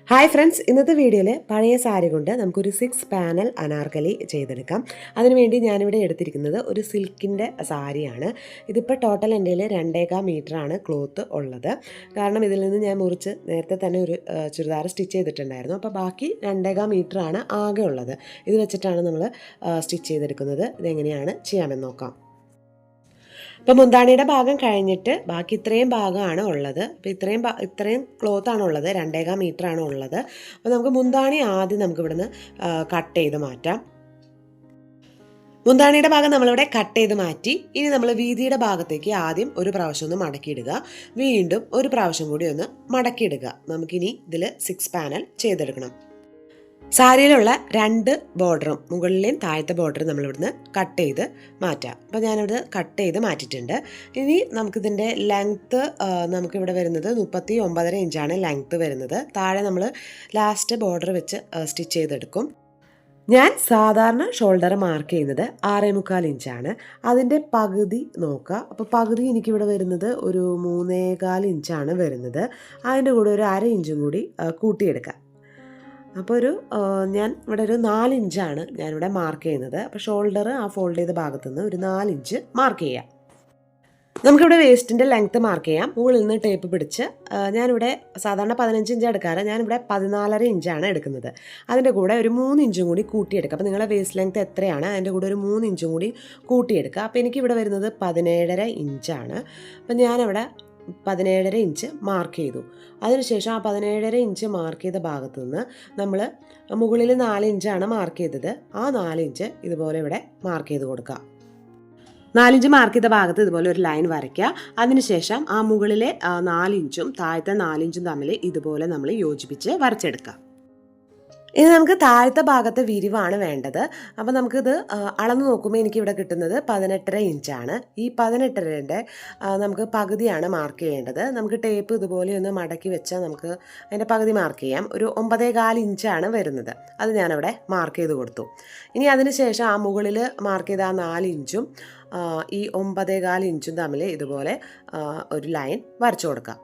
Hi friends, ഇന്നത്തെ വീഡിയോയിൽ പഴയ സാരി കൊണ്ട് നമുക്കൊരു 6 പാനൽ അനാർക്കലി ചെയ്തെടുക്കാം. അതിനുവേണ്ടി ഞാനിവിടെ എടുത്തിരിക്കുന്നത് ഒരു സിൽക്കിൻ്റെ സാരിയാണ്. ഇതിപ്പോൾ ടോട്ടൽ എൻ്റെ കയ്യിൽ 2.25 മീറ്ററാണ് ക്ലോത്ത് ഉള്ളത്. കാരണം ഇതിൽ നിന്ന് ഞാൻ മുറിച്ച് നേരത്തെ തന്നെ ഒരു ചുരിദാർ സ്റ്റിച്ച് ചെയ്തിട്ടുണ്ടായിരുന്നു. അപ്പോൾ ബാക്കി 2.25 മീറ്ററാണ് ആകെ ഉള്ളത്. ഇത് വെച്ചിട്ടാണ് നമ്മൾ സ്റ്റിച്ച് ചെയ്തെടുക്കുന്നത്. ഇതെങ്ങനെയാണ് ചെയ്യാമെന്ന് നോക്കാം. അപ്പോൾ മുന്താണിയുടെ ഭാഗം കഴിഞ്ഞിട്ട് ബാക്കി ഇത്രയും ഭാഗമാണ് ഉള്ളത്. അപ്പോൾ ഇത്രയും ക്ലോത്താണ് ഉള്ളത്, 2.25 മീറ്ററാണ് ഉള്ളത്. അപ്പോൾ നമുക്ക് മുന്താണി ആദ്യം നമുക്ക് ഇവിടുന്ന് കട്ട് ചെയ്ത് മാറ്റാം. മുന്താണിയുടെ ഭാഗം നമ്മളിവിടെ കട്ട് ചെയ്ത് മാറ്റി. ഇനി നമ്മൾ വീതിയുടെ ഭാഗത്തേക്ക് ആദ്യം ഒരു പ്രാവശ്യം ഒന്ന് മടക്കിയിടുക, വീണ്ടും ഒരു പ്രാവശ്യം കൂടി ഒന്ന് മടക്കിയിടുക. നമുക്കിനി ഇതിൽ 6 പാനൽ ചെയ്തെടുക്കണം. സാരിയിലുള്ള 2 ബോർഡറും മുകളിലെയും താഴത്തെ ബോർഡർ നമ്മളിവിടുന്ന് കട്ട് ചെയ്ത് മാറ്റാം. അപ്പോൾ ഞാനിവിടെ കട്ട് ചെയ്ത് മാറ്റിയിട്ടുണ്ട്. ഇനി നമുക്കിതിൻ്റെ ലെങ്ത്ത് നമുക്കിവിടെ വരുന്നത് 39.5 ഇഞ്ചാണ് ലെങ്ത്ത് വരുന്നത്. താഴെ നമ്മൾ ലാസ്റ്റ് ബോർഡർ വെച്ച് സ്റ്റിച്ച് ചെയ്തെടുക്കും. ഞാൻ സാധാരണ ഷോൾഡർ മാർക്ക് ചെയ്യുന്നത് 6.25 ഇഞ്ചാണ്. അതിൻ്റെ പകുതി നോക്കുക. അപ്പോൾ പകുതി എനിക്കിവിടെ വരുന്നത് ഒരു 3.25 ഇഞ്ചാണ് വരുന്നത്. അതിൻ്റെ കൂടെ ഒരു 1/2 ഇഞ്ചും കൂടി കൂട്ടിയെടുക്കാം. അപ്പോൾ ഞാൻ ഇവിടെ ഒരു 4 ഇഞ്ചാണ് ഞാനിവിടെ മാർക്ക് ചെയ്യുന്നത്. അപ്പോൾ ഷോൾഡർ ആ ഫോൾഡ് ചെയ്ത ഭാഗത്തുനിന്ന് ഒരു 4 ഇഞ്ച് മാർക്ക് ചെയ്യാം. നമുക്കിവിടെ വേസ്റ്റിൻ്റെ ലെങ്ത്ത് മാർക്ക് ചെയ്യാം. മുകളിൽ നിന്ന് ടേപ്പ് പിടിച്ച് ഞാനിവിടെ സാധാരണ 15 ഇഞ്ച് എടുക്കാറ്, ഞാനിവിടെ 14.5 ഇഞ്ചാണ് എടുക്കുന്നത്. അതിൻ്റെ കൂടെ ഒരു 3 ഇഞ്ചും കൂടി കൂട്ടിയെടുക്കുക. അപ്പോൾ നിങ്ങളുടെ വേസ്റ്റ് ലെങ്ത്ത് എത്രയാണ് അതിൻ്റെ കൂടെ ഒരു 3 ഇഞ്ചും കൂടി കൂട്ടിയെടുക്കുക. അപ്പോൾ എനിക്കിവിടെ വരുന്നത് 17.5 ഇഞ്ചാണ്. അപ്പോൾ ഞാനവിടെ 17.5 ഇഞ്ച് മാർക്ക് ചെയ്തു. അതിനുശേഷം ആ 17.5 ഇഞ്ച് മാർക്ക് ചെയ്ത ഭാഗത്തു നിന്ന് നമ്മൾ മുകളിൽ 4 ഇഞ്ചാണ് മാർക്ക് ചെയ്തത്. ആ 4 ഇഞ്ച് ഇതുപോലെ ഇവിടെ മാർക്ക് ചെയ്ത് കൊടുക്കുക. 4 ഇഞ്ച് മാർക്ക് ചെയ്ത ഭാഗത്ത് ഇതുപോലെ ഒരു ലൈൻ വരയ്ക്കുക. അതിനുശേഷം ആ മുകളിലെ 4 ഇഞ്ചും താഴത്തെ 4 ഇഞ്ചും തമ്മിൽ ഇതുപോലെ നമ്മൾ യോജിപ്പിച്ച് വരച്ചെടുക്കുക. ഇനി നമുക്ക് താഴത്തെ ഭാഗത്തെ വിരിവാണ് വേണ്ടത്. അപ്പോൾ നമുക്കിത് അളന്ന് നോക്കുമ്പോൾ എനിക്കിവിടെ കിട്ടുന്നത് 18.5 ഇഞ്ചാണ്. ഈ 18.5ൻ്റെ നമുക്ക് പകുതിയാണ് മാർക്ക് ചെയ്യേണ്ടത്. നമുക്ക് ടേപ്പ് ഇതുപോലെ ഒന്ന് മടക്കി വെച്ചാൽ നമുക്ക് അതിൻ്റെ പകുതി മാർക്ക് ചെയ്യാം. ഒരു 9.25 ഇഞ്ചാണ് വരുന്നത്. അത് ഞാനവിടെ മാർക്ക് ചെയ്ത് കൊടുത്തു. ഇനി അതിന് ശേഷം ആ മുകളിൽ മാർക്ക് ചെയ്ത ആ 4 ഇഞ്ചും ഈ 9.25 ഇഞ്ചും തമ്മിൽ ഇതുപോലെ ഒരു ലൈൻ വരച്ചു കൊടുക്കാം.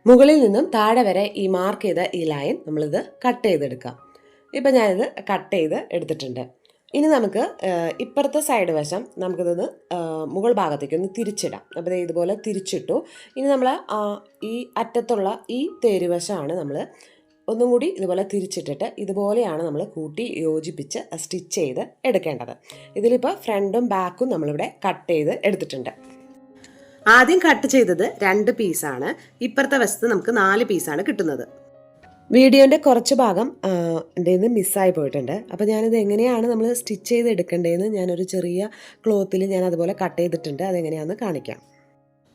മുകളിൽ നിന്നും താഴെ വരെ ഈ മാർക്ക് ചെയ്ത ഈ ലൈൻ നമ്മളിത് കട്ട് ചെയ്തെടുക്കാം. ഇപ്പം ഞാനിത് കട്ട് ചെയ്ത് എടുത്തിട്ടുണ്ട്. ഇനി നമുക്ക് ഇപ്പുറത്തെ സൈഡ് വശം നമുക്കിതൊന്ന് മുകൾ ഭാഗത്തേക്ക് ഒന്ന് തിരിച്ചിടാം. അപ്പോൾ ഇതുപോലെ തിരിച്ചിട്ടു. ഇനി നമ്മൾ ഈ അറ്റത്തുള്ള ഈ തേരുവശമാണ് നമ്മൾ ഒന്നും കൂടി ഇതുപോലെ തിരിച്ചിട്ടിട്ട് ഇതുപോലെയാണ് നമ്മൾ കൂട്ടി യോജിപ്പിച്ച് സ്റ്റിച്ച് ചെയ്ത് എടുക്കേണ്ടത്. ഇതിലിപ്പോൾ ഫ്രണ്ടും ബാക്കും നമ്മളിവിടെ കട്ട് ചെയ്ത് എടുത്തിട്ടുണ്ട്. ആദ്യം കട്ട് ചെയ്തത് 2 പീസാണ്. ഇപ്പുറത്തെ വശത്ത് നമുക്ക് 4 പീസാണ് കിട്ടുന്നത്. വീഡിയോൻ്റെ കുറച്ച് ഭാഗം എൻ്റെ നിന്ന് മിസ്സായി പോയിട്ടുണ്ട്. അപ്പോൾ ഞാനിത് എങ്ങനെയാണ് നമ്മൾ സ്റ്റിച്ച് ചെയ്ത് എടുക്കേണ്ടതെന്ന് ഞാനൊരു ചെറിയ ക്ലോത്തിൽ ഞാൻ അതുപോലെ കട്ട് ചെയ്തിട്ടുണ്ട്. അതെങ്ങനെയാണെന്ന് കാണിക്കാം.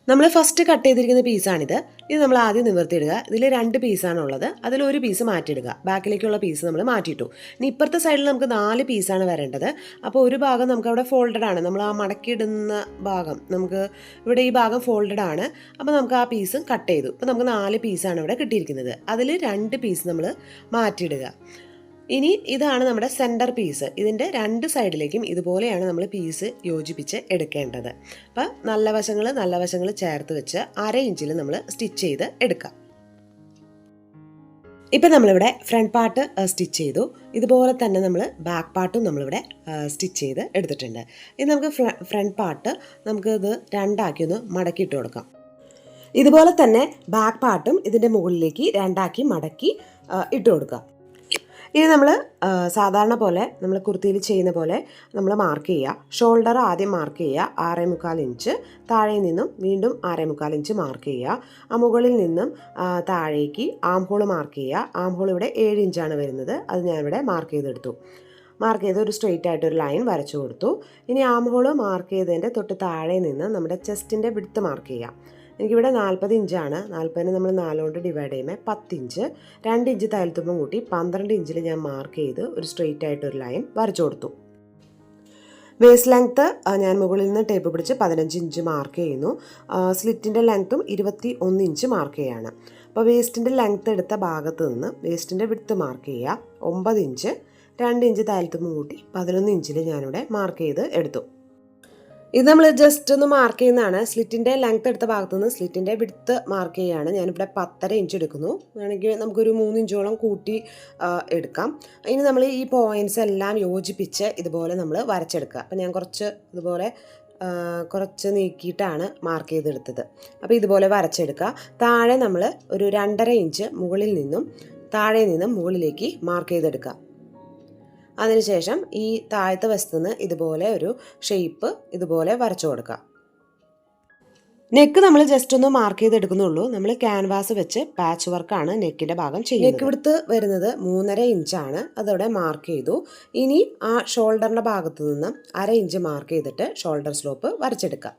നമ്മൾ ഫസ്റ്റ് കട്ട് ചെയ്തിരിക്കുന്ന പീസാണിത്. ഇത് നമ്മൾ ആദ്യം നിവർത്തിയിടുക. ഇതിൽ 2 പീസാണുള്ളത്. അതിലൊരു പീസ് മാറ്റിയിടുക. ബാക്കിലേക്കുള്ള പീസ് നമ്മൾ മാറ്റിയിട്ടു. ഇനി ഇപ്പുറത്തെ സൈഡിൽ നമുക്ക് 4 പീസാണ് വരേണ്ടത്. അപ്പോൾ ഒരു ഭാഗം നമുക്ക് അവിടെ ഫോൾഡഡ് ആണ്. നമ്മൾ ആ മടക്കിയിടുന്ന ഭാഗം നമുക്ക് ഇവിടെ ഈ ഭാഗം ഫോൾഡഡ് ആണ്. അപ്പോൾ നമുക്ക് ആ പീസും കട്ട് ചെയ്തു. അപ്പോൾ നമുക്ക് 4 പീസാണ് ഇവിടെ കിട്ടിയിരിക്കുന്നത്. അതിൽ 2 പീസ് നമ്മൾ മാറ്റിയിടുക. ഇനി ഇതാണ് നമ്മുടെ സെൻറ്റർ പീസ്. ഇതിൻ്റെ 2 സൈഡിലേക്കും ഇതുപോലെയാണ് നമ്മൾ പീസ് യോജിപ്പിച്ച് എടുക്കേണ്ടത്. അപ്പോൾ നല്ല വശങ്ങൾ ചേർത്ത് വെച്ച് 1/2 ഇഞ്ചിൽ നമ്മൾ സ്റ്റിച്ച് ചെയ്ത് എടുക്കാം. ഇപ്പം നമ്മളിവിടെ ഫ്രണ്ട് പാർട്ട് സ്റ്റിച്ച് ചെയ്തു. ഇതുപോലെ തന്നെ നമ്മൾ ബാക്ക് പാർട്ടും നമ്മളിവിടെ സ്റ്റിച്ച് ചെയ്ത് എടുത്തിട്ടുണ്ട്. ഇനി നമുക്ക് ഫ്രണ്ട് പാർട്ട് നമുക്കിത് 2 ആക്കി ഒന്ന് മടക്കിയിട്ട് കൊടുക്കാം. ഇതുപോലെ തന്നെ ബാക്ക് പാർട്ടും ഇതിൻ്റെ മുകളിലേക്ക് 2 ആക്കി മടക്കി ഇട്ട് കൊടുക്കാം. ഇനി നമ്മൾ സാധാരണ പോലെ നമ്മൾ കുർത്തിയിൽ ചെയ്യുന്ന പോലെ നമ്മൾ മാർക്ക് ചെയ്യുക. ഷോൾഡർ ആദ്യം മാർക്ക് ചെയ്യുക 6.25 ഇഞ്ച്. താഴെ നിന്നും വീണ്ടും 6.25 ഇഞ്ച് മാർക്ക് ചെയ്യുക. ആ മുകളിൽ നിന്നും താഴേക്ക് ആം ഹോൾ മാർക്ക് ചെയ്യുക. ആം ഹോൾ ഇവിടെ 7 ഇഞ്ചാണ് വരുന്നത്. അത് ഞാനിവിടെ മാർക്ക് ചെയ്തെടുത്തു. മാർക്ക് ചെയ്ത് ഒരു സ്ട്രെയിറ്റ് ആയിട്ടൊരു ലൈൻ വരച്ചു കൊടുത്തു. ഇനി ആം ഹോൾ മാർക്ക് ചെയ്തതിൻ്റെ തൊട്ട് താഴെ നിന്ന് നമ്മുടെ ചെസ്റ്റിൻ്റെ വിഡ്ത്ത് മാർക്ക് ചെയ്യാം. എനിക്കിവിടെ 40 ഇഞ്ചാണ്. 40നെ നമ്മൾ 4 കൊണ്ട് ഡിവൈഡ് ചെയ്യുമ്പോൾ 10 ഇഞ്ച്. 2 ഇഞ്ച് തയ്യൽത്തുമ്പം കൂട്ടി 12 ഇഞ്ചിൽ ഞാൻ മാർക്ക് ചെയ്ത് ഒരു സ്ട്രെയിറ്റ് ആയിട്ടൊരു ലൈൻ വരച്ചു കൊടുത്തു. വേസ്റ്റ് ലെങ്ത്ത് ഞാൻ മുകളിൽ നിന്ന് ടേപ്പ് പിടിച്ച് 15 ഇഞ്ച് മാർക്ക് ചെയ്യുന്നു. സ്ലിറ്റിൻ്റെ ലെങ്ത്തും 21 ഇഞ്ച് മാർക്ക് ചെയ്യാണ്. അപ്പോൾ വേസ്റ്റിൻ്റെ ലെങ്ത്ത് എടുത്ത ഭാഗത്ത് നിന്ന് വേസ്റ്റിൻ്റെ വിഡ്ത്ത് മാർക്ക് ചെയ്യുക 9 ഇഞ്ച്. 2 ഇഞ്ച് തയ്യൽത്തുമ്പം കൂട്ടി 11 ഇഞ്ചിൽ ഞാനിവിടെ മാർക്ക് ചെയ്ത് എടുത്തു. ഇത് നമ്മൾ ജസ്റ്റ് ഒന്ന് മാർക്ക് ചെയ്യുന്നതാണ്. സ്ലിറ്റിൻ്റെ ലെങ്ത് എടുത്ത ഭാഗത്തു നിന്ന് സ്ലിറ്റിൻ്റെ വിഡ്ത്ത് മാർക്ക് ചെയ്യുകയാണ്. ഞാനിവിടെ 10.5 ഇഞ്ച് എടുക്കുന്നു. വേണമെങ്കിൽ നമുക്കൊരു 3 ഇഞ്ചോളം കൂട്ടി എടുക്കാം. ഇനി നമ്മൾ ഈ പോയിൻറ്റ്സ് എല്ലാം യോജിപ്പിച്ച് ഇതുപോലെ നമ്മൾ വരച്ചെടുക്കുക. അപ്പം ഞാൻ ഇതുപോലെ കുറച്ച് നീക്കിയിട്ടാണ് മാർക്ക് ചെയ്തെടുത്തത്. അപ്പോൾ ഇതുപോലെ വരച്ചെടുക്കുക. താഴെ നമ്മൾ ഒരു 2.5 ഇഞ്ച് മുകളിൽ നിന്നും താഴെ നിന്നും മുകളിലേക്ക് മാർക്ക് ചെയ്തെടുക്കുക. അതിനുശേഷം ഈ താഴത്തെ വശത്തുനിന്ന് ഇതുപോലെ ഒരു ഷേപ്പ് ഇതുപോലെ വരച്ചു കൊടുക്കുക. നെക്ക് നമ്മൾ ജസ്റ്റ് ഒന്ന് മാർക്ക് ചെയ്തെടുക്കുന്നുള്ളൂ. നമ്മൾ ക്യാൻവാസ് വെച്ച് പാച്ച് വർക്കാണ് നെക്കിൻ്റെ ഭാഗം ചെയ്യുന്നത്. നെക്ക് വിഡ്ത്ത് വരുന്നത് 3.5 ഇഞ്ചാണ്. അതോടെ മാർക്ക് ചെയ്തു. ഇനി ആ ഷോൾഡറിൻ്റെ ഭാഗത്തു നിന്ന് 1/2 ഇഞ്ച് മാർക്ക് ചെയ്തിട്ട് ഷോൾഡർ സ്ലോപ്പ് വരച്ചെടുക്കുക.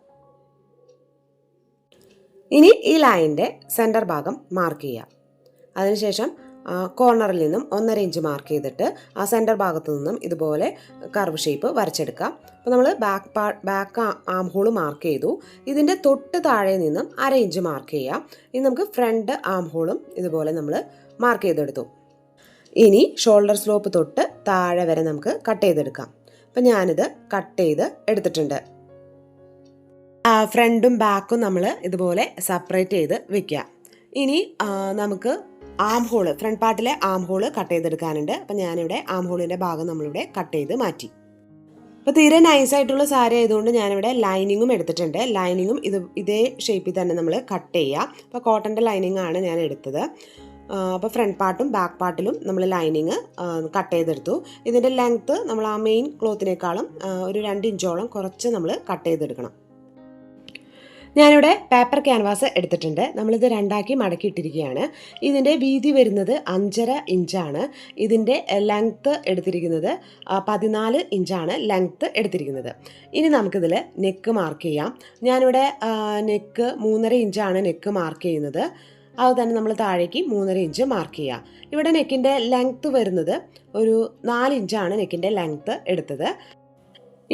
ഇനി ഈ ലൈനിൻ്റെ സെൻറ്റർ ഭാഗം മാർക്ക് ചെയ്യുക. അതിനുശേഷം കോർണറിൽ നിന്നും 1.5 ഇഞ്ച് മാർക്ക് ചെയ്തിട്ട് ആ സെൻറ്റർ ഭാഗത്തു നിന്നും ഇതുപോലെ കർവ് ഷേപ്പ് വരച്ചെടുക്കുക. അപ്പോൾ നമ്മൾ ബാക്ക് ആം ഹോള് മാർക്ക് ചെയ്തു. ഇതിൻ്റെ തൊട്ട് താഴെ നിന്നും 1/2 ഇഞ്ച് മാർക്ക് ചെയ്യാം. ഇനി നമുക്ക് ഫ്രണ്ട് ആം ഹോളും ഇതുപോലെ നമ്മൾ മാർക്ക് ചെയ്തെടുത്തു. ഇനി ഷോൾഡർ സ്ലോപ്പ് തൊട്ട് താഴെ വരെ നമുക്ക് കട്ട് ചെയ്തെടുക്കാം. അപ്പം ഞാനിത് കട്ട് ചെയ്ത് എടുത്തിട്ടുണ്ട്. ഫ്രണ്ടും ബാക്കും നമ്മൾ ഇതുപോലെ സെപ്പറേറ്റ് ചെയ്ത് വെക്കുക. ഇനി നമുക്ക് ആം ഹോള്, ഫ്രണ്ട് പാർട്ടിലെ ആം ഹോള് കട്ട് ചെയ്തെടുക്കാനുണ്ട്. അപ്പം ഞാനിവിടെ ആം ഹോളിൻ്റെ ഭാഗം നമ്മളിവിടെ കട്ട് ചെയ്ത് മാറ്റി. അപ്പോൾ തീരെ നൈസായിട്ടുള്ള സാരി ആയതുകൊണ്ട് ഞാനിവിടെ ലൈനിങ്ങും എടുത്തിട്ടുണ്ട്. ലൈനിങ്ങും ഇതേ ഷേപ്പിൽ തന്നെ നമ്മൾ കട്ട് ചെയ്യുക. അപ്പോൾ കോട്ടൻ്റെ ലൈനിങ് ആണ് ഞാൻ എടുത്തത്. അപ്പോൾ ഫ്രണ്ട് പാർട്ടും ബാക്ക് പാർട്ടിലും നമ്മൾ ലൈനിങ് കട്ട് ചെയ്തെടുത്തു. ഇതിൻ്റെ ലെങ്ത്ത് നമ്മൾ ആ മെയിൻ ക്ലോത്തിനേക്കാളും ഒരു 2 ഇഞ്ചോളം കുറച്ച് നമ്മൾ കട്ട് ചെയ്തെടുക്കണം. ഞാനിവിടെ പേപ്പർ ക്യാൻവാസ് എടുത്തിട്ടുണ്ട്. നമ്മളിത് 2ആക്കി മടക്കിയിട്ടിരിക്കുകയാണ്. ഇതിൻ്റെ വീതി വരുന്നത് 5.5 ഇഞ്ചാണ്. ഇതിൻ്റെ ലെങ്ത്ത് എടുത്തിരിക്കുന്നത് 14 ഇഞ്ചാണ് ലെങ്ത്ത് എടുത്തിരിക്കുന്നത്. ഇനി നമുക്കിതിൽ നെക്ക് മാർക്ക് ചെയ്യാം. ഞാനിവിടെ നെക്ക് 3.5 ഇഞ്ചാണ് നെക്ക് മാർക്ക് ചെയ്യുന്നത്. അത് തന്നെ നമ്മൾ താഴേക്ക് 3.5 ഇഞ്ച് മാർക്ക് ചെയ്യാം. ഇവിടെ നെക്കിൻ്റെ ലെങ്ത്ത് വരുന്നത് ഒരു 4 ഇഞ്ചാണ് നെക്കിൻ്റെ ലെങ്ത്ത് എടുത്തത്.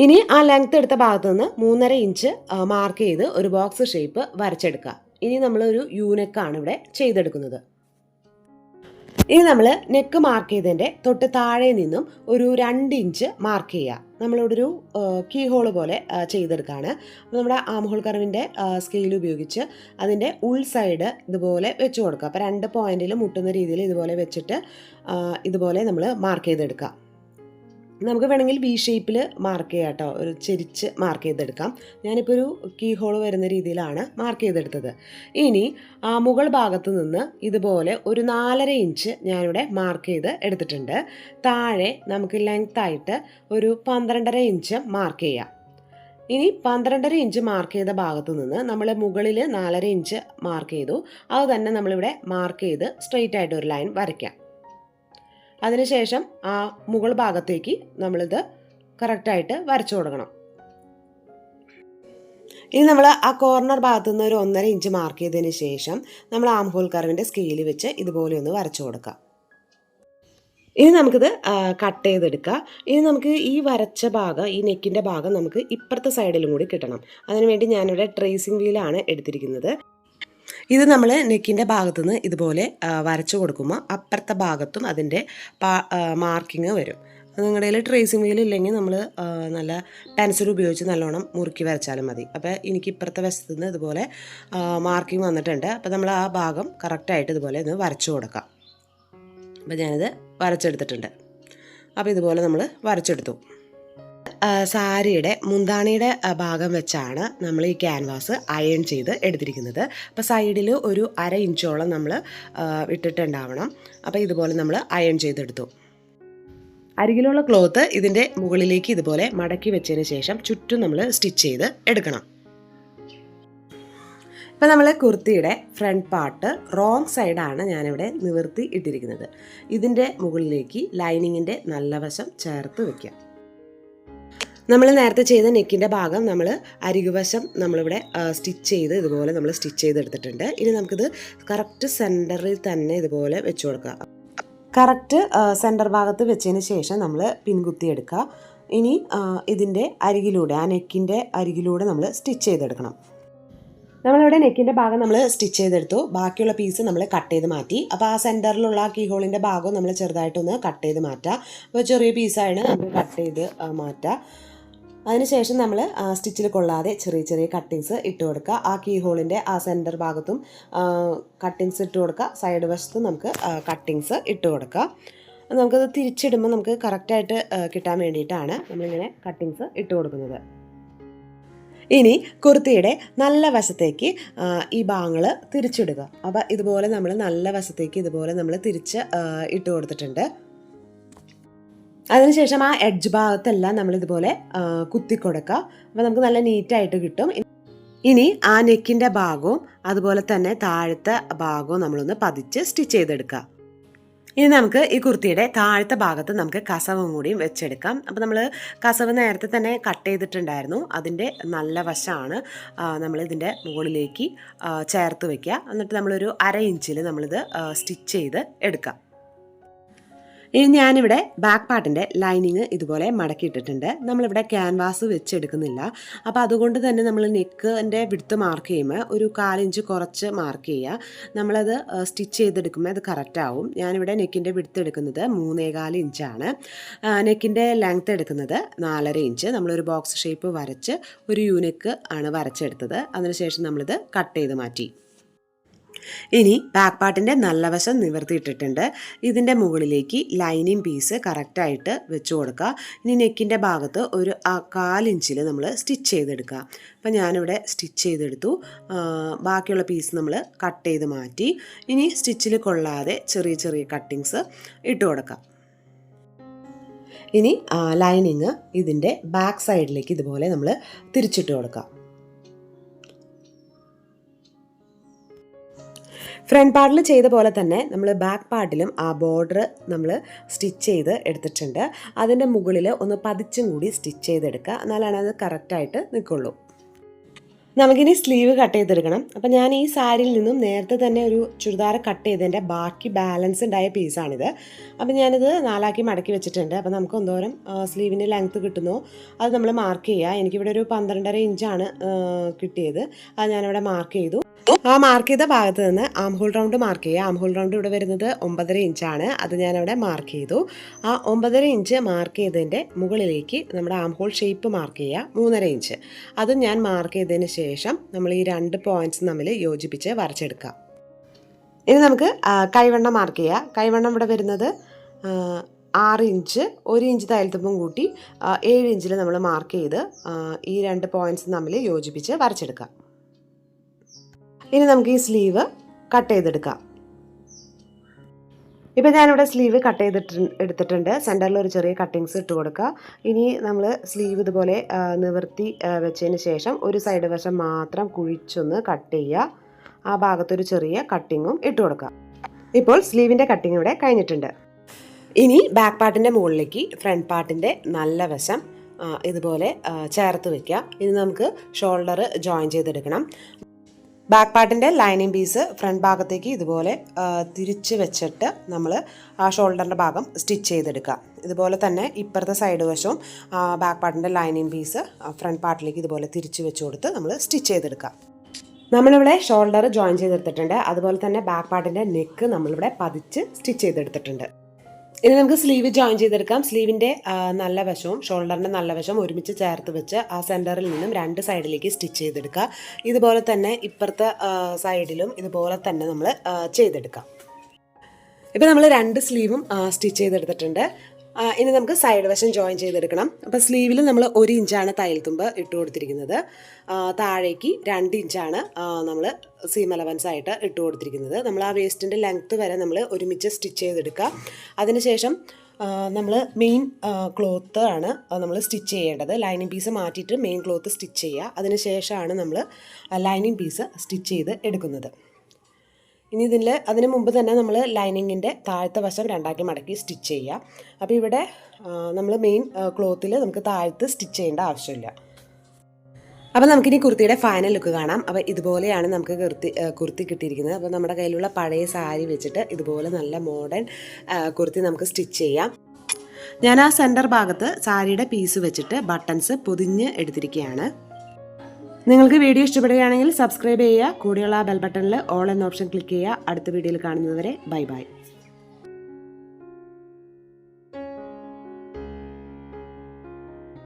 ഇനി ആ ലെങ്ത്ത് എടുത്ത ഭാഗത്തു നിന്ന് 3.5 ഇഞ്ച് മാർക്ക് ചെയ്ത് ഒരു ബോക്സ് ഷേപ്പ് വരച്ചെടുക്കുക. ഇനി നമ്മളൊരു യൂനെക്കാണ് ഇവിടെ ചെയ്തെടുക്കുന്നത്. ഇനി നമ്മൾ നെക്ക് മാർക്ക് ചെയ്തതിൻ്റെ തൊട്ട് താഴെ നിന്നും ഒരു 2 ഇഞ്ച് മാർക്ക് ചെയ്യുക. നമ്മളിവിടെ ഒരു കീ ഹോൾ പോലെ ചെയ്തെടുക്കുകയാണ്. അപ്പോൾ നമ്മുടെ ആം ഹോൾ കർവിൻ്റെ സ്കെയിൽ ഉപയോഗിച്ച് അതിൻ്റെ ഉൾ സൈഡ് ഇതുപോലെ വെച്ച് കൊടുക്കുക. അപ്പോൾ 2 പോയിന്റിൽ മുട്ടുന്ന രീതിയിൽ ഇതുപോലെ വെച്ചിട്ട് ഇതുപോലെ നമ്മൾ മാർക്ക് ചെയ്തെടുക്കുക. നമുക്ക് വേണമെങ്കിൽ വി ഷേപ്പിൽ മാർക്ക് ചെയ്യാം കേട്ടോ, ഒരു ചെരിച്ച് മാർക്ക് ചെയ്തെടുക്കാം. ഞാനിപ്പോൾ ഒരു കീ ഹോൾ വരുന്ന രീതിയിലാണ് മാർക്ക് ചെയ്തെടുത്തത്. ഇനി മുകൾ ഭാഗത്ത് നിന്ന് ഇതുപോലെ ഒരു 4.5 ഇഞ്ച് ഞാനിവിടെ മാർക്ക് ചെയ്ത് എടുത്തിട്ടുണ്ട്. താഴെ നമുക്ക് ലെങ്ത്തായിട്ട് ഒരു 12.5 ഇഞ്ച് മാർക്ക് ചെയ്യാം. ഇനി 12.5 ഇഞ്ച് മാർക്ക് ചെയ്ത ഭാഗത്തു നിന്ന് നമ്മൾ മുകളിൽ 4.5 ഇഞ്ച് മാർക്ക് ചെയ്തു. അത് തന്നെ നമ്മളിവിടെ മാർക്ക് ചെയ്ത് സ്ട്രെയിറ്റ് ആയിട്ട് ഒരു ലൈൻ വരയ്ക്കാം. അതിനുശേഷം ആ മുകൾ ഭാഗത്തേക്ക് നമ്മളിത് കറക്റ്റായിട്ട് വരച്ചു കൊടുക്കണം. ഇനി നമ്മൾ ആ കോർണർ ഭാഗത്തു നിന്ന് ഒരു 1.5 ഇഞ്ച് മാർക്ക് ചെയ്തതിന് ശേഷം നമ്മൾ ആം ഹോൾ കർവിൻ്റെ സ്കെയിൽ വെച്ച് ഇതുപോലെ ഒന്ന് വരച്ചു കൊടുക്കാം. ഇനി നമുക്കിത് കട്ട് ചെയ്തെടുക്കുക. ഇനി നമുക്ക് ഈ വരച്ച ഭാഗം, ഈ നെക്കിൻ്റെ ഭാഗം നമുക്ക് ഇപ്പുറത്തെ സൈഡിലും കൂടി കിട്ടണം. അതിനുവേണ്ടി ഞാനിവിടെ ട്രേസിംഗ് വീലാണ് എടുത്തിരിക്കുന്നത്. ഇത് നമ്മൾ നെക്കിൻ്റെ ഭാഗത്തുനിന്ന് ഇതുപോലെ വരച്ചു കൊടുക്കുമ്പോൾ അപ്പുറത്തെ ഭാഗത്തും അതിൻ്റെ മാർക്കിങ് വരും. നിങ്ങളുടെ കയ്യിൽ ട്രേസിംഗ് വീൽ ഇല്ലെങ്കിൽ നമ്മൾ നല്ല പെൻസിൽ ഉപയോഗിച്ച് നല്ലോണം മുറുക്കി വരച്ചാലും മതി. അപ്പോൾ എനിക്ക് ഇപ്പുറത്തെ വശത്തു നിന്ന് ഇതുപോലെ മാർക്കിങ് വന്നിട്ടുണ്ട്. അപ്പോൾ നമ്മൾ ആ ഭാഗം കറക്റ്റായിട്ട് ഇതുപോലെ ഒന്ന് വരച്ചു കൊടുക്കാം. അപ്പോൾ ഞാനിത് വരച്ചെടുത്തിട്ടുണ്ട്. അപ്പോൾ ഇതുപോലെ നമ്മൾ വരച്ചെടുത്തു. സാരിയുടെ മുന്താണിയുടെ ഭാഗം വെച്ചാണ് നമ്മൾ ഈ ക്യാൻവാസ് അയൺ ചെയ്ത് എടുത്തിരിക്കുന്നത്. അപ്പോൾ സൈഡിൽ ഒരു 1/2 ഇഞ്ചോളം നമ്മൾ ഇട്ടിട്ടുണ്ടാവണം. അപ്പോൾ ഇതുപോലെ നമ്മൾ അയൺ ചെയ്തെടുത്തു. അരികിലുള്ള ക്ലോത്ത് ഇതിൻ്റെ മുകളിലേക്ക് ഇതുപോലെ മടക്കി വെച്ചതിന് ശേഷം ചുറ്റും നമ്മൾ സ്റ്റിച്ച് ചെയ്ത് എടുക്കണം. ഇപ്പം നമ്മൾ കുർത്തിയുടെ ഫ്രണ്ട് പാർട്ട് റോങ് സൈഡാണ് ഞാനിവിടെ നിവർത്തി ഇട്ടിരിക്കുന്നത്. ഇതിൻ്റെ മുകളിലേക്ക് ലൈനിങ്ങിൻ്റെ നല്ല വശം ചേർത്ത് വയ്ക്കാം. നമ്മൾ നേരത്തെ ചെയ്ത നെക്കിൻ്റെ ഭാഗം നമ്മൾ അരികുവശം നമ്മളിവിടെ സ്റ്റിച്ച് ചെയ്ത് ഇതുപോലെ നമ്മൾ സ്റ്റിച്ച് ചെയ്തെടുത്തിട്ടുണ്ട്. ഇനി നമുക്കിത് കറക്റ്റ് സെൻറ്ററിൽ തന്നെ ഇതുപോലെ വെച്ച് കൊടുക്കുക. കറക്റ്റ് സെൻറ്റർ ഭാഗത്ത് വെച്ചതിന് ശേഷം നമ്മൾ പിൻകുത്തി എടുക്കുക. ഇനി ഇതിൻ്റെ അരികിലൂടെ, ആ നെക്കിൻ്റെ അരികിലൂടെ നമ്മൾ സ്റ്റിച്ച് ചെയ്തെടുക്കണം. നമ്മളിവിടെ നെക്കിൻ്റെ ഭാഗം നമ്മൾ സ്റ്റിച്ച് ചെയ്തെടുത്തു. ബാക്കിയുള്ള പീസ് നമ്മൾ കട്ട് ചെയ്ത് മാറ്റി. അപ്പോൾ ആ സെൻറ്ററിലുള്ള കീ ഹോളിൻ്റെ ഭാഗവും നമ്മൾ ചെറുതായിട്ടൊന്ന് കട്ട് ചെയ്ത് മാറ്റുക. അപ്പോൾ ചെറിയ പീസാണ് നമ്മൾ കട്ട് ചെയ്ത് മാറ്റുക. അതിനുശേഷം നമ്മൾ സ്റ്റിച്ചിൽ കൊള്ളാതെ ചെറിയ ചെറിയ കട്ടിങ്സ് ഇട്ട് കൊടുക്കുക. ആ കീ ഹോളിൻ്റെ ആ സെൻറ്റർ ഭാഗത്തും കട്ടിങ്സ് ഇട്ട് കൊടുക്കുക. സൈഡ് വശത്തും നമുക്ക് കട്ടിങ്സ് ഇട്ട് കൊടുക്കുക. നമുക്കത് തിരിച്ചിടുമ്പോൾ നമുക്ക് കറക്റ്റായിട്ട് കിട്ടാൻ വേണ്ടിയിട്ടാണ് നമ്മളിങ്ങനെ കട്ടിങ്സ് ഇട്ട് കൊടുക്കുന്നത്. ഇനി കുർത്തിയുടെ നല്ല വശത്തേക്ക് ഈ ഭാഗങ്ങൾ തിരിച്ചിടുക. അപ്പോൾ ഇതുപോലെ നമ്മൾ നല്ല വശത്തേക്ക് ഇതുപോലെ നമ്മൾ തിരിച്ച് ഇട്ട് കൊടുത്തിട്ടുണ്ട്. അതിനുശേഷം ആ എഡ്ജ് ഭാഗത്തെല്ലാം നമ്മളിതുപോലെ കുത്തിക്കൊടുക്കുക. അപ്പോൾ നമുക്ക് നല്ല നീറ്റായിട്ട് കിട്ടും. ഇനി ആ നെക്കിൻ്റെ ഭാഗവും അതുപോലെ തന്നെ താഴത്തെ ഭാഗവും നമ്മളൊന്ന് പതിച്ച് സ്റ്റിച്ച് ചെയ്തെടുക്കുക. ഇനി നമുക്ക് ഈ കുർത്തിയുടെ താഴത്തെ ഭാഗത്ത് നമുക്ക് കസവും കൂടിയും വെച്ചെടുക്കാം. അപ്പോൾ നമ്മൾ കസവ് നേരത്തെ തന്നെ കട്ട് ചെയ്തിട്ടുണ്ടായിരുന്നു. അതിൻ്റെ നല്ല വശമാണ് നമ്മളിതിൻ്റെ മുകളിലേക്ക് ചേർത്ത് വയ്ക്കുക. എന്നിട്ട് നമ്മളൊരു 1/2 ഇഞ്ചിൽ നമ്മളിത് സ്റ്റിച്ച് ചെയ്ത് എടുക്കാം. ഇനി ഞാനിവിടെ ബാക്ക് പാർട്ടിൻ്റെ ലൈനിങ് ഇതുപോലെ മടക്കിയിട്ടിട്ടുണ്ട്. നമ്മളിവിടെ ക്യാൻവാസ് വെച്ചെടുക്കുന്നില്ല. അപ്പോൾ അതുകൊണ്ട് തന്നെ നമ്മൾ നെക്കിൻ്റെ വിഡ്ത്ത് മാർക്ക് ചെയ്യുമ്പോൾ ഒരു 1/4 ഇഞ്ച് കുറച്ച് മാർക്ക് ചെയ്യുക. നമ്മളത് സ്റ്റിച്ച് ചെയ്തെടുക്കുമ്പോൾ അത് കറക്റ്റ് ആവും. ഞാനിവിടെ നെക്കിൻ്റെ വിഡ്ത്ത് എടുക്കുന്നത് 3.25 ഇഞ്ചാണ്. നെക്കിൻ്റെ ലെങ്ത്ത് എടുക്കുന്നത് 4.5 ഇഞ്ച്. നമ്മളൊരു ബോക്സ് ഷേപ്പ് വരച്ച് ഒരു യൂനെക്ക് ആണ് വരച്ചെടുത്തത്. അതിനുശേഷം നമ്മളിത് കട്ട് ചെയ്ത് മാറ്റി. ഇനി ബാക്ക് പാർട്ടിൻ്റെ നല്ല വശം നിവർത്തിയിട്ടിട്ടുണ്ട്. ഇതിൻ്റെ മുകളിലേക്ക് ലൈനിങ് പീസ് കറക്റ്റായിട്ട് വെച്ച് കൊടുക്കുക. ഇനി നെക്കിൻ്റെ ഭാഗത്ത് ഒരു 1/4 ഇഞ്ചിൽ നമ്മൾ സ്റ്റിച്ച് ചെയ്തെടുക്കുക. അപ്പം ഞാനിവിടെ സ്റ്റിച്ച് ചെയ്തെടുത്തു. ബാക്കിയുള്ള പീസ് നമ്മൾ കട്ട് ചെയ്ത് മാറ്റി. ഇനി സ്റ്റിച്ചിൽ കൊള്ളാതെ ചെറിയ ചെറിയ കട്ടിങ്സ് ഇട്ട് കൊടുക്കുക. ഇനി ലൈനിങ് ഇതിൻ്റെ ബാക്ക് സൈഡിലേക്ക് ഇതുപോലെ നമ്മൾ തിരിച്ചിട്ട് കൊടുക്കുക. ഫ്രണ്ട് പാർട്ടിൽ ചെയ്ത പോലെ തന്നെ നമ്മൾ ബാക്ക് പാർട്ടിലും ആ ബോർഡർ നമ്മൾ സ്റ്റിച്ച് ചെയ്ത് എടുത്തിട്ടുണ്ട്. അതിൻ്റെ മുകളിൽ ഒന്ന് പതിച്ചും കൂടി സ്റ്റിച്ച് ചെയ്തെടുക്കുക. എന്നാലാണ് അത് കറക്റ്റായിട്ട് നിൽക്കുള്ളൂ. നമുക്കിനി സ്ലീവ് കട്ട് ചെയ്തെടുക്കണം. അപ്പം ഞാൻ ഈ സാരിയിൽ നിന്നും നേരത്തെ തന്നെ ഒരു ചുരിദാർ കട്ട് ചെയ്തതിൻ്റെ ബാക്കി ബാലൻസ് ഉണ്ടായ പീസാണിത്. അപ്പം ഞാനിത് 4 മടക്കി വെച്ചിട്ടുണ്ട്. അപ്പം നമുക്ക് എന്തോരം സ്ലീവിൻ്റെ ലെങ്ത്ത് കിട്ടുന്നോ അത് നമ്മൾ മാർക്ക് ചെയ്യുക. എനിക്കിവിടെ ഒരു 12.5 ഇഞ്ചാണ് കിട്ടിയത്. അത് ഞാനിവിടെ മാർക്ക് ചെയ്തു. ആ മാർക്ക് ചെയ്ത ഭാഗത്ത് നിന്ന് ആം ഹോൾ റൗണ്ട് മാർക്ക് ചെയ്യുക. ആം ഹോൾ റൗണ്ട് ഇവിടെ വരുന്നത് 9.5 ഇഞ്ചാണ്. അത് ഞാനവിടെ മാർക്ക് ചെയ്തു. ആ 9.5 ഇഞ്ച് മാർക്ക് ചെയ്തതിൻ്റെ മുകളിലേക്ക് നമ്മുടെ ആം ഹോൾ ഷേപ്പ് മാർക്ക് ചെയ്യുക 3.5 ഇഞ്ച്. അതും ഞാൻ മാർക്ക് ചെയ്തതിന് ശേഷം നമ്മൾ ഈ 2 പോയിൻറ്റ്സ് തമ്മിൽ യോജിപ്പിച്ച് വരച്ചെടുക്കാം. ഇനി നമുക്ക് കൈവണ്ണം മാർക്ക് ചെയ്യുക. കൈവണ്ണം ഇവിടെ വരുന്നത് 6 ഇഞ്ച്. 1 ഇഞ്ച് തയ്യൽത്തുമ്പം കൂട്ടി 7 ഇഞ്ചിൽ നമ്മൾ മാർക്ക് ചെയ്ത് ഈ 2 പോയിൻറ്റ്സ് തമ്മിൽ യോജിപ്പിച്ച് വരച്ചെടുക്കാം. ഇനി നമുക്ക് ഈ സ്ലീവ് കട്ട് ചെയ്തെടുക്കാം. ഇപ്പോൾ ഞാനിവിടെ സ്ലീവ് കട്ട് എടുത്തിട്ടുണ്ട്. സെൻറ്ററിൽ ഒരു ചെറിയ കട്ടിങ്സ് ഇട്ട് കൊടുക്കുക. ഇനി നമ്മൾ സ്ലീവ് ഇതുപോലെ നിവർത്തി വെച്ചതിന് ശേഷം ഒരു സൈഡ് വശം മാത്രം കുഴിച്ചൊന്ന് കട്ട് ചെയ്യുക. ആ ഭാഗത്തൊരു ചെറിയ കട്ടിങ്ങും ഇട്ട് കൊടുക്കുക. ഇപ്പോൾ സ്ലീവിൻ്റെ കട്ടിങ് ഇവിടെ കഴിഞ്ഞിട്ടുണ്ട്. ഇനി ബാക്ക് പാർട്ടിൻ്റെ മുകളിലേക്ക് ഫ്രണ്ട് പാർട്ടിൻ്റെ നല്ല വശം ഇതുപോലെ ചേർത്ത് വയ്ക്കുക. ഇനി നമുക്ക് ഷോൾഡർ ജോയിൻ ചെയ്തെടുക്കണം. ബാക്ക് പാർട്ടിൻ്റെ ലൈനിങ് പീസ് ഫ്രണ്ട് ഭാഗത്തേക്ക് ഇതുപോലെ തിരിച്ച് വെച്ചിട്ട് നമ്മൾ ആ ഷോൾഡറിൻ്റെ ഭാഗം സ്റ്റിച്ച് ചെയ്തെടുക്കുക. ഇതുപോലെ തന്നെ ഇപ്പുറത്തെ സൈഡ് വശവും ബാക്ക് പാർട്ടിൻ്റെ ലൈനിങ് പീസ് ഫ്രണ്ട് പാർട്ടിലേക്ക് ഇതുപോലെ തിരിച്ച് വെച്ച് കൊടുത്ത് നമ്മൾ സ്റ്റിച്ച് ചെയ്തെടുക്കുക. നമ്മളിവിടെ ഷോൾഡർ ജോയിൻ ചെയ്തെടുത്തിട്ടുണ്ട്. അതുപോലെ തന്നെ ബാക്ക് പാർട്ടിൻ്റെ നെക്ക് നമ്മളിവിടെ പതിച്ച് സ്റ്റിച്ച് ചെയ്തെടുത്തിട്ടുണ്ട്. ഇനി നമുക്ക് സ്ലീവ് ജോയിൻ ചെയ്തെടുക്കാം. സ്ലീവിൻ്റെ നല്ല വശവും ഷോൾഡറിൻ്റെ നല്ല വശവും ഒരുമിച്ച് ചേർത്ത് വെച്ച് ആ സെൻറ്ററിൽ നിന്നും 2 സൈഡിലേക്ക് സ്റ്റിച്ച് ചെയ്തെടുക്കുക. ഇതുപോലെ തന്നെ ഇപ്പുറത്തെ സൈഡിലും ഇതുപോലെ തന്നെ നമ്മൾ ചെയ്തെടുക്കാം. ഇപ്പോൾ നമ്മൾ 2 സ്ലീവും സ്റ്റിച്ച് ചെയ്തെടുത്തിട്ടുണ്ട്. ഇനി നമുക്ക് സൈഡ് വശം ജോയിൻ ചെയ്തെടുക്കണം. അപ്പോൾ സ്ലീവിൽ നമ്മൾ 1 ഇഞ്ചാണ് തയ്യൽത്തുമ്പ് ഇട്ട് കൊടുത്തിരിക്കുന്നത്. താഴേക്ക് 2 ഇഞ്ചാണ് നമ്മൾ സീം അലവൻസ് ആയിട്ട് ഇട്ട് കൊടുത്തിരിക്കുന്നത്. നമ്മൾ ആ വേസ്റ്റിൻ്റെ ലെങ്ത്ത് വരെ നമ്മൾ ഒരുമിച്ച് സ്റ്റിച്ച് ചെയ്തെടുക്കുക. അതിനുശേഷം നമ്മൾ മെയിൻ ക്ലോത്ത് ആണ് നമ്മൾ സ്റ്റിച്ച് ചെയ്യേണ്ടത്. ലൈനിങ് പീസ് മാറ്റിയിട്ട് മെയിൻ ക്ലോത്ത് സ്റ്റിച്ച് ചെയ്യുക. അതിനുശേഷമാണ് നമ്മൾ ലൈനിങ് പീസ് സ്റ്റിച്ച് ചെയ്ത് എടുക്കുന്നത്. ഇനി അതിന് മുമ്പ് തന്നെ നമ്മൾ ലൈനിങ്ങിൻ്റെ താഴത്തെ വശം 2 മടക്കി സ്റ്റിച്ച് ചെയ്യുക. അപ്പോൾ ഇവിടെ നമ്മൾ മെയിൻ ക്ലോത്തിൽ നമുക്ക് താഴത്ത് സ്റ്റിച്ച് ചെയ്യേണ്ട ആവശ്യമില്ല. അപ്പോൾ നമുക്കിനി കുർത്തിയുടെ ഫൈനൽ ലുക്ക് കാണാം. അപ്പോൾ ഇതുപോലെയാണ് നമുക്ക് കുർത്തി കിട്ടിയിരിക്കുന്നത്. അപ്പോൾ നമ്മുടെ കയ്യിലുള്ള പഴയ സാരി വെച്ചിട്ട് ഇതുപോലെ നല്ല മോഡേൺ കുർത്തി നമുക്ക് സ്റ്റിച്ച് ചെയ്യാം. ഞാൻ ആ സെൻറ്റർ ഭാഗത്ത് സാരിയുടെ പീസ് വെച്ചിട്ട് ബട്ടൺസ് പൊതിഞ്ഞ് എടുത്തിരിക്കുകയാണ്. നിങ്ങൾക്ക് വീഡിയോ ഇഷ്ടപ്പെടുകയാണെങ്കിൽ സബ്സ്ക്രൈബ് ചെയ്യുക. കൂടെയുള്ള ബെൽ ബട്ടണിൽ ഓൾ എന്ന ഓപ്ഷൻ ക്ലിക്ക് ചെയ്യുക. അടുത്ത വീഡിയോയിൽ കാണുന്നതുവരെ ബൈ ബൈ.